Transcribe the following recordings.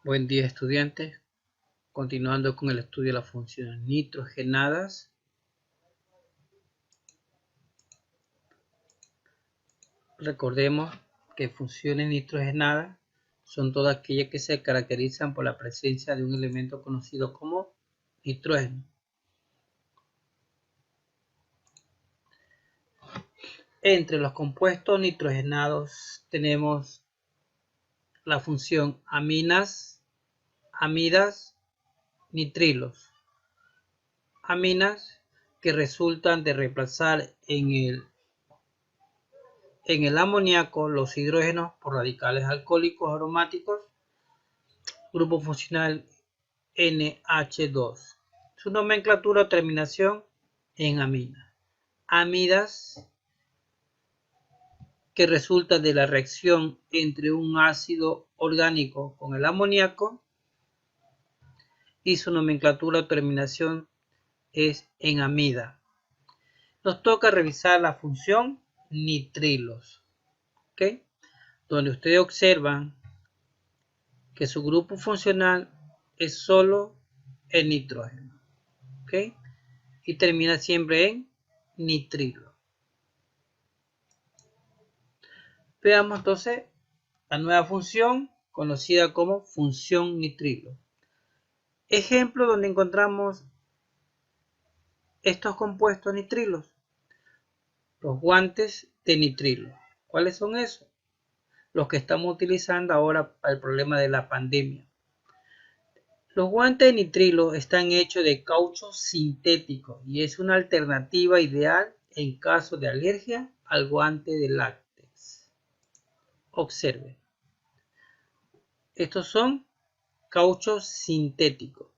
Buen día, estudiantes. Continuando con el estudio de las funciones nitrogenadas. Recordemos que funciones nitrogenadas son todas aquellas que se caracterizan por la presencia de un elemento conocido como nitrógeno. Entre los compuestos nitrogenados tenemos la función aminas, amidas, nitrilos. Aminas que resultan de reemplazar en el amoníaco los hidrógenos por radicales alcohólicos aromáticos, grupo funcional NH2. Su nomenclatura o terminación en amina. Amidas que resulta de la reacción entre un ácido orgánico con el amoníaco y su nomenclatura o terminación es en amida. Nos toca revisar la función nitrilos, ¿okay? Donde ustedes observan que su grupo funcional es solo el nitrógeno, ¿okay? Y termina siempre en nitrilo. Veamos entonces la nueva función conocida como función nitrilo. Ejemplo donde encontramos estos compuestos nitrilos. Los guantes de nitrilo. ¿Cuáles son esos? Los que estamos utilizando ahora para el problema de la pandemia. Los guantes de nitrilo están hechos de caucho sintético y es una alternativa ideal en caso de alergia al guante de látex. Observe. Estos son cauchos sintéticos.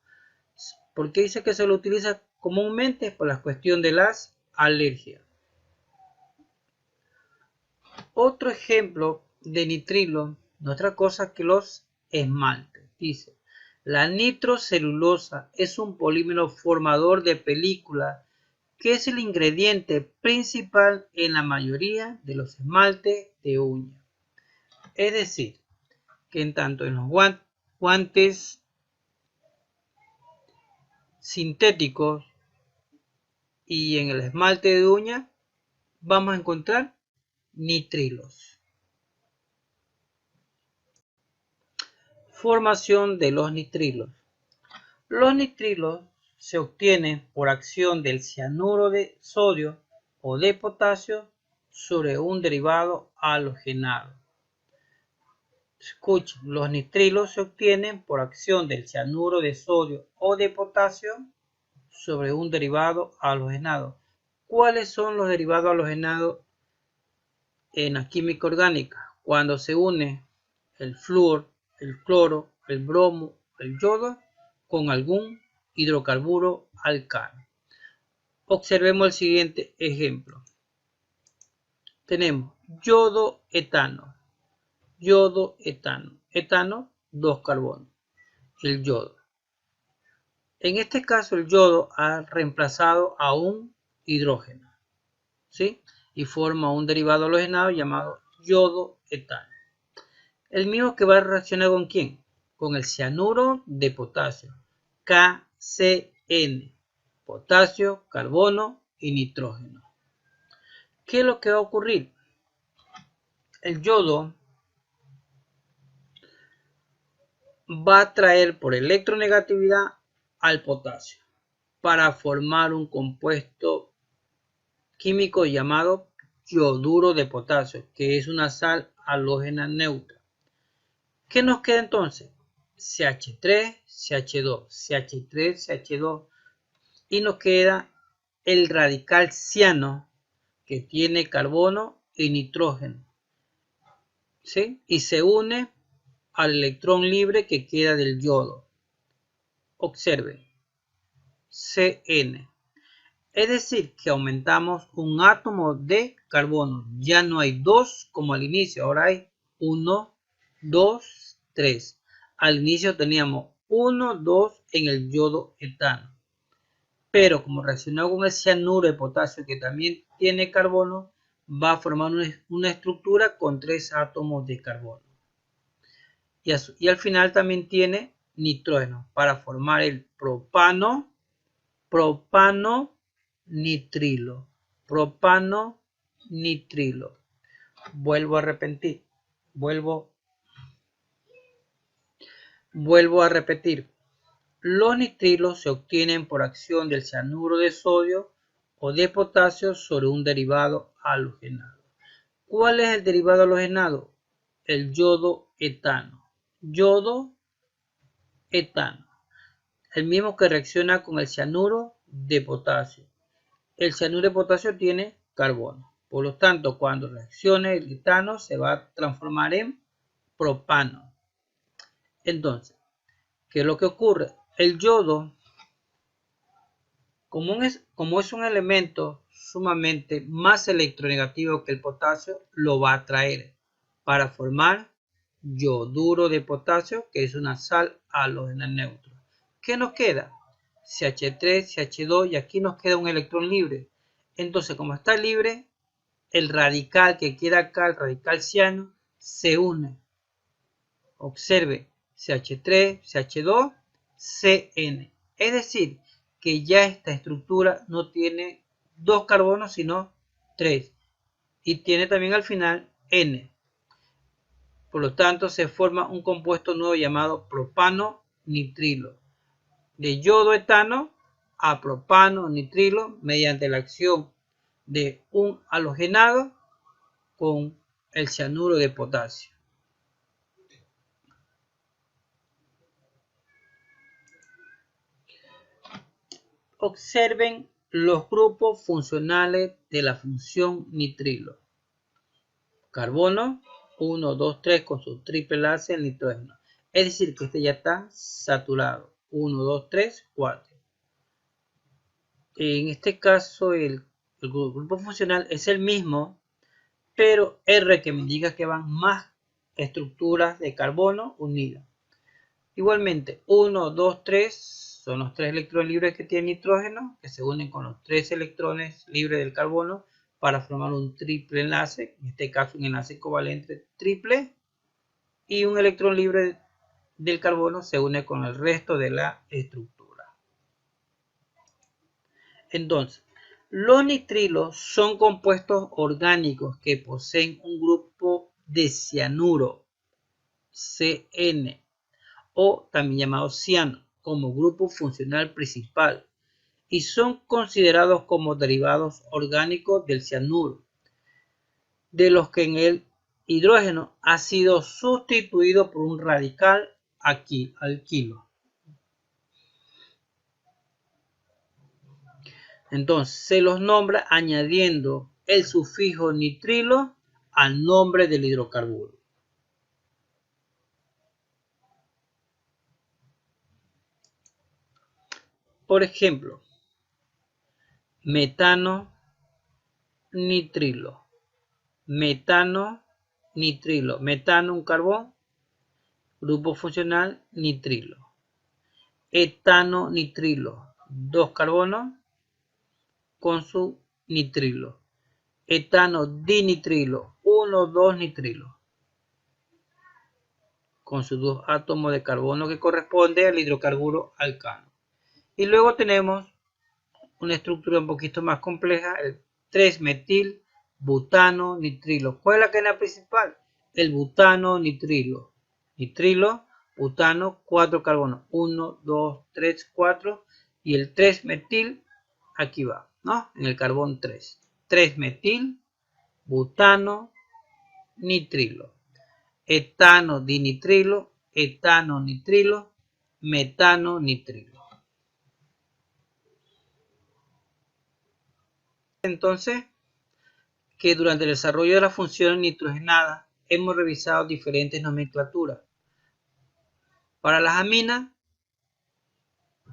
¿Por qué dice que se lo utiliza comúnmente? Por la cuestión de las alergias. Otro ejemplo de nitrilo no es otra cosa que los esmaltes. Dice, la nitrocelulosa es un polímero formador de película que es el ingrediente principal en la mayoría de los esmaltes de uña. Es decir, que en tanto en los guantes sintéticos y en el esmalte de uña vamos a encontrar nitrilos. Formación de los nitrilos. Los nitrilos se obtienen por acción del cianuro de sodio o de potasio sobre un derivado halogenado. Escuchen, los nitrilos se obtienen por acción del cianuro de sodio o de potasio sobre un derivado halogenado. ¿Cuáles son los derivados halogenados en la química orgánica? Cuando se une el flúor, el cloro, el bromo, el yodo con algún hidrocarburo alcano. Observemos el siguiente ejemplo. Tenemos yodo etano, etano, 2 carbonos, el yodo. En este caso el yodo ha reemplazado a un hidrógeno, ¿sí? Y forma un derivado halogenado llamado yodo etano. El mismo que va a reaccionar con ¿quién? Con el cianuro de potasio, KCN, potasio, carbono y nitrógeno. ¿Qué es lo que va a ocurrir? El yodo va a atraer por electronegatividad al potasio para formar un compuesto químico llamado yoduro de potasio, que es una sal halógena neutra. ¿Qué nos queda entonces? CH3, CH2, CH3, CH2 y nos queda el radical ciano que tiene carbono y nitrógeno, ¿sí? Y se une al electrón libre que queda del yodo. Observen, CN. Es decir, que aumentamos un átomo de carbono. Ya no hay 2 como al inicio, ahora hay 1, 2, 3. Al inicio teníamos 1, 2 en el yodo etano. Pero como reaccionó con el cianuro de potasio que también tiene carbono, va a formar una estructura con 3 átomos de carbono. y al final también tiene nitrógeno para formar el propano nitrilo. Propano nitrilo. Vuelvo a repetir. Vuelvo a repetir. Los nitrilos se obtienen por acción del cianuro de sodio o de potasio sobre un derivado halogenado. ¿Cuál es el derivado halogenado? El yodo etano. Yodo etano. El mismo que reacciona con el cianuro de potasio. El cianuro de potasio tiene carbono. Por lo tanto, cuando reaccione el etano se va a transformar en propano. Entonces, ¿qué es lo que ocurre? El yodo, como es un elemento sumamente más electronegativo que el potasio, lo va a atraer para formar yoduro de potasio, que es una sal halógena neutra. ¿Qué nos queda? CH3, CH2 y aquí nos queda un electrón libre. Entonces, como está libre, el radical que queda acá, el radical ciano, se une. Observe, CH3, CH2, CN. Es decir, que ya esta estructura no tiene 2 carbonos, sino 3. Y tiene también al final N. Por lo tanto, se forma un compuesto nuevo llamado propano nitrilo. De yodo etano a propano nitrilo mediante la acción de un halogenado con el cianuro de potasio. Observen los grupos funcionales de la función nitrilo. Carbono, 1, 2, 3 con su triple enlace, el nitrógeno. Es decir, que este ya está saturado. 1, 2, 3, 4. En este caso, el grupo funcional es el mismo, pero R que me indica que van más estructuras de carbono unidas. Igualmente, 1, 2, 3 son los 3 electrones libres que tiene nitrógeno, que se unen con los 3 electrones libres del carbono para formar un triple enlace, en este caso un enlace covalente triple, y un electrón libre del carbono se une con el resto de la estructura. Entonces, los nitrilos son compuestos orgánicos que poseen un grupo de cianuro, CN, o también llamado ciano, como grupo funcional principal, y son considerados como derivados orgánicos del cianuro, de los que en el hidrógeno ha sido sustituido por un radical alquilo. Entonces se los nombra añadiendo el sufijo nitrilo al nombre del hidrocarburo. Por ejemplo, metano nitrilo. Metano nitrilo. Metano, un carbón. Grupo funcional nitrilo. Etano nitrilo. 2 carbonos con su nitrilo. Etano dinitrilo. 1, 2 nitrilo. Con sus 2 átomos de carbono que corresponde al hidrocarburo alcano. Y luego tenemos una estructura un poquito más compleja, el 3-metil butano nitrilo. ¿Cuál es la cadena principal? El butano nitrilo. Nitrilo, butano, 4 carbonos. 1, 2, 3, 4. Y el 3-metil, aquí va, ¿no? En el carbón 3. 3-metil, butano, nitrilo. Etano dinitrilo, etano nitrilo, metano nitrilo. Entonces, que durante el desarrollo de las funciones nitrogenadas hemos revisado diferentes nomenclaturas. Para las aminas,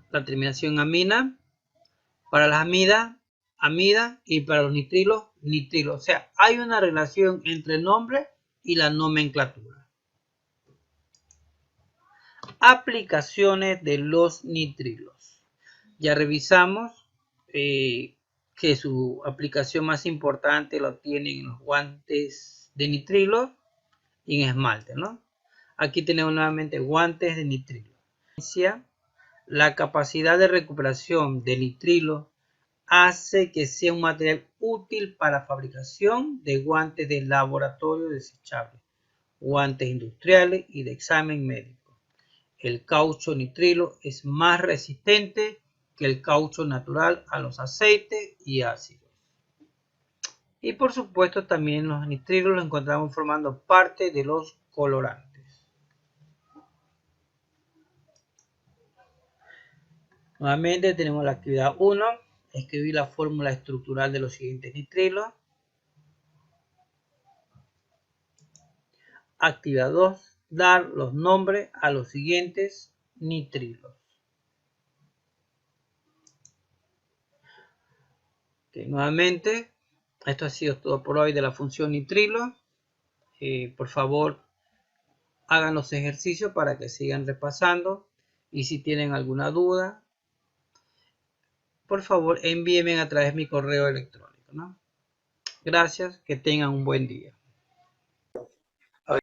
la terminación amina. Para las amidas, amida. Y para los nitrilos, nitrilo. O sea, hay una relación entre el nombre y la nomenclatura. Aplicaciones de los nitrilos. Ya revisamos que su aplicación más importante lo tienen en los guantes de nitrilo y en esmalte, ¿no? Aquí tenemos nuevamente guantes de nitrilo. La capacidad de recuperación de nitrilo hace que sea un material útil para fabricación de guantes de laboratorio desechables, guantes industriales y de examen médico. El caucho nitrilo es más resistente que el caucho natural a los aceites y ácidos. Y por supuesto también los nitrilos los encontramos formando parte de los colorantes. Nuevamente tenemos la actividad 1, escribir la fórmula estructural de los siguientes nitrilos. Actividad 2, dar los nombres a los siguientes nitrilos. Nuevamente, esto ha sido todo por hoy de la función nitrilo. Por favor, hagan los ejercicios para que sigan repasando. Y si tienen alguna duda, por favor envíenme a través de mi correo electrónico, ¿no? Gracias, que tengan un buen día. Ahora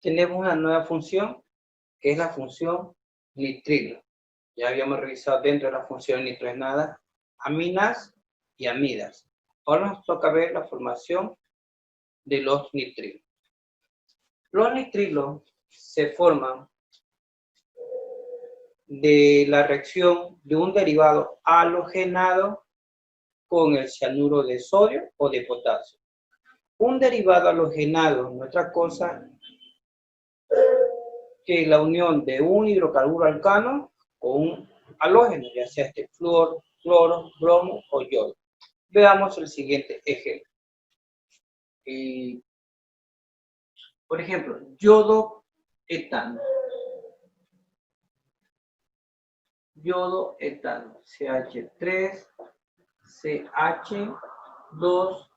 tenemos una nueva función que es la función nitrilo. Ya habíamos revisado dentro de la función nitrogenada aminas y amidas. Ahora nos toca ver la formación de los nitrilos. Los nitrilos se forman de la reacción de un derivado halogenado con el cianuro de sodio o de potasio. Un derivado halogenado no es otra cosa que la unión de un hidrocarburo alcano con un halógeno, ya sea este flúor, cloro, bromo o yodo. Veamos el siguiente ejemplo. Por ejemplo, yodo etano. Yodo etano, CH3, CH2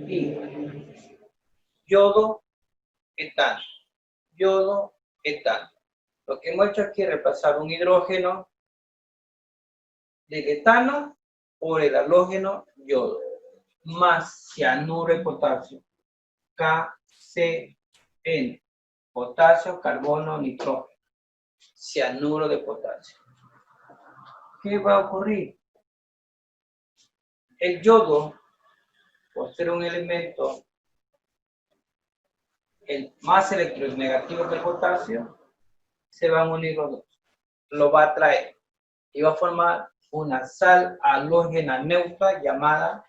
y yodo etano. Yodo etano. Lo que hemos hecho aquí es reemplazar un hidrógeno del etano por el halógeno yodo, más cianuro de potasio, KCN, potasio, carbono, nitrógeno, cianuro de potasio. ¿Qué va a ocurrir? El yodo, por ser un elemento más electronegativo que el potasio, se van a unir los dos. Lo va a atraer y va a formar una sal halógena neutra llamada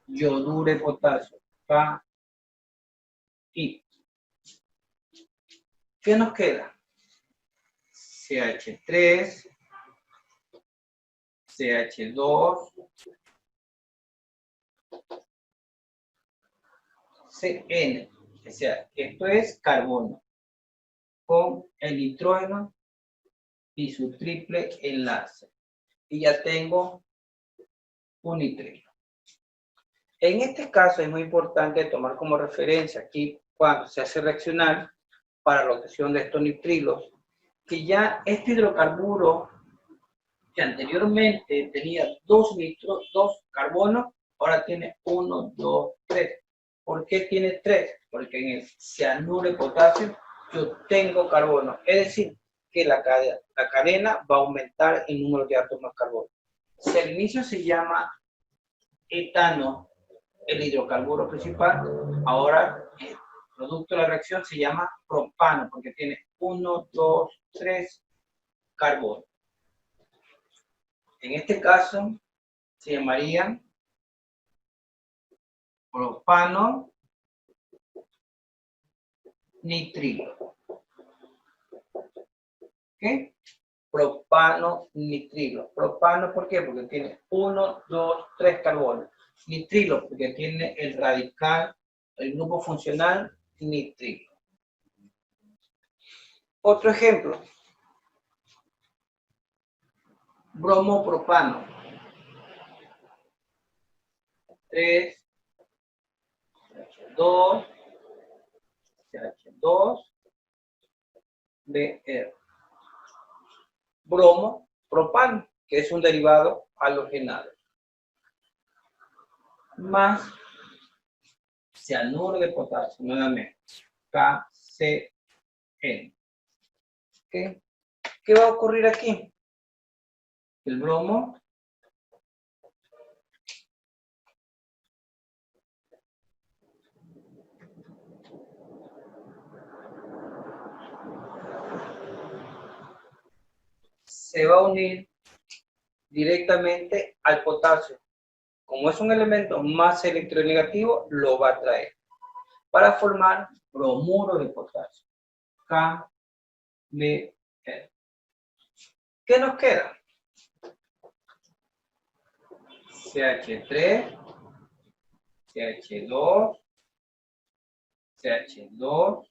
yoduro de potasio, KI. ¿Qué nos queda? CH3, CH2, CN. O sea, esto es carbono con el nitrógeno y su triple enlace. Y ya tengo un nitrilo. En este caso es muy importante tomar como referencia aquí cuando se hace reaccionar para la obtención de estos nitrilos, que ya este hidrocarburo que anteriormente tenía dos carbonos, ahora tiene 1, 2, 3. ¿Por qué tiene 3? Porque en el cianuro de potasio yo tengo carbono. Es decir, que la cadena va a aumentar el número de átomos de carbono. Si al inicio se llama etano, el hidrocarburo principal, ahora el producto de la reacción se llama propano, porque tiene 1, 2, 3 carbonos. En este caso, se llamarían propano nitrilo. ¿Qué? Propano nitrilo. Propano, ¿por qué? Porque tiene 1, 2, 3 carbonos. Nitrilo, porque tiene el radical, el grupo funcional nitrilo. Otro ejemplo. Bromopropano. 3, CH2, CH2, Br. Bromo, propano, que es un derivado halogenado, más cianuro de potasio, nuevamente, KC. CN. ¿Okay? ¿Qué va a ocurrir aquí? El bromo se va a unir directamente al potasio. Como es un elemento más electronegativo, lo va a atraer para formar bromuro de potasio. KBr. ¿Qué nos queda? CH3, CH2, CH2,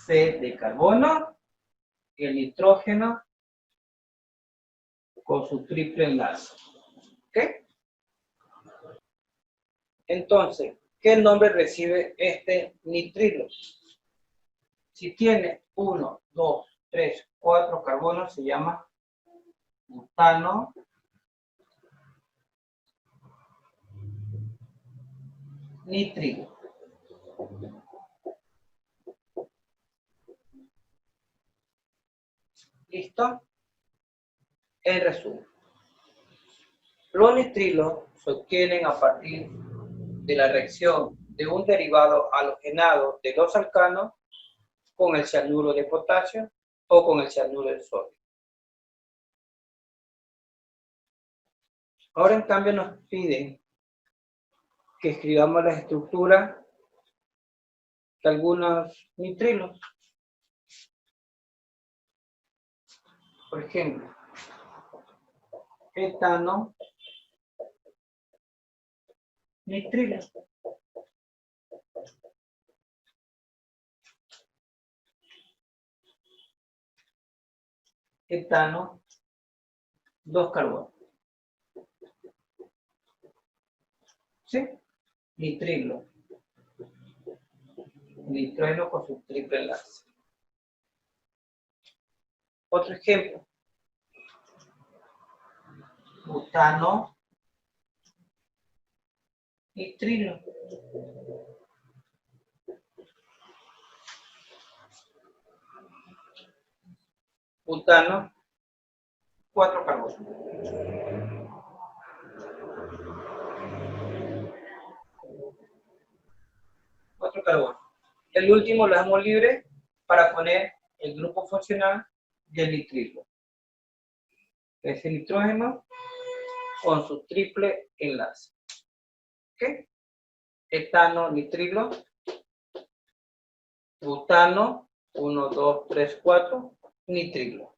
C de carbono y el nitrógeno con su triple enlace. ¿Ok? Entonces, ¿qué nombre recibe este nitrilo? Si tiene 1, 2, 3, 4 carbonos, se llama butano nitrilo. ¿Listo? En resumen, los nitrilos se obtienen a partir de la reacción de un derivado halogenado de los alcanos con el cianuro de potasio o con el cianuro de sodio. Ahora en cambio nos piden que escribamos la estructura de algunos nitrilos. Por ejemplo, etano nitrilo. Etano, 2 carbonos. ¿Sí? Nitrilo. Nitrógeno con su triple enlace. Otro ejemplo. Butano nitrilo. Butano, 4 carbonos. Otro carbono. El último lo dejamos libre para poner el grupo funcional del nitrilo. Ese nitrógeno con su triple enlace. ¿Ok? Etano, nitrilo. Butano, 1, 2, 3, 4, nitrilo.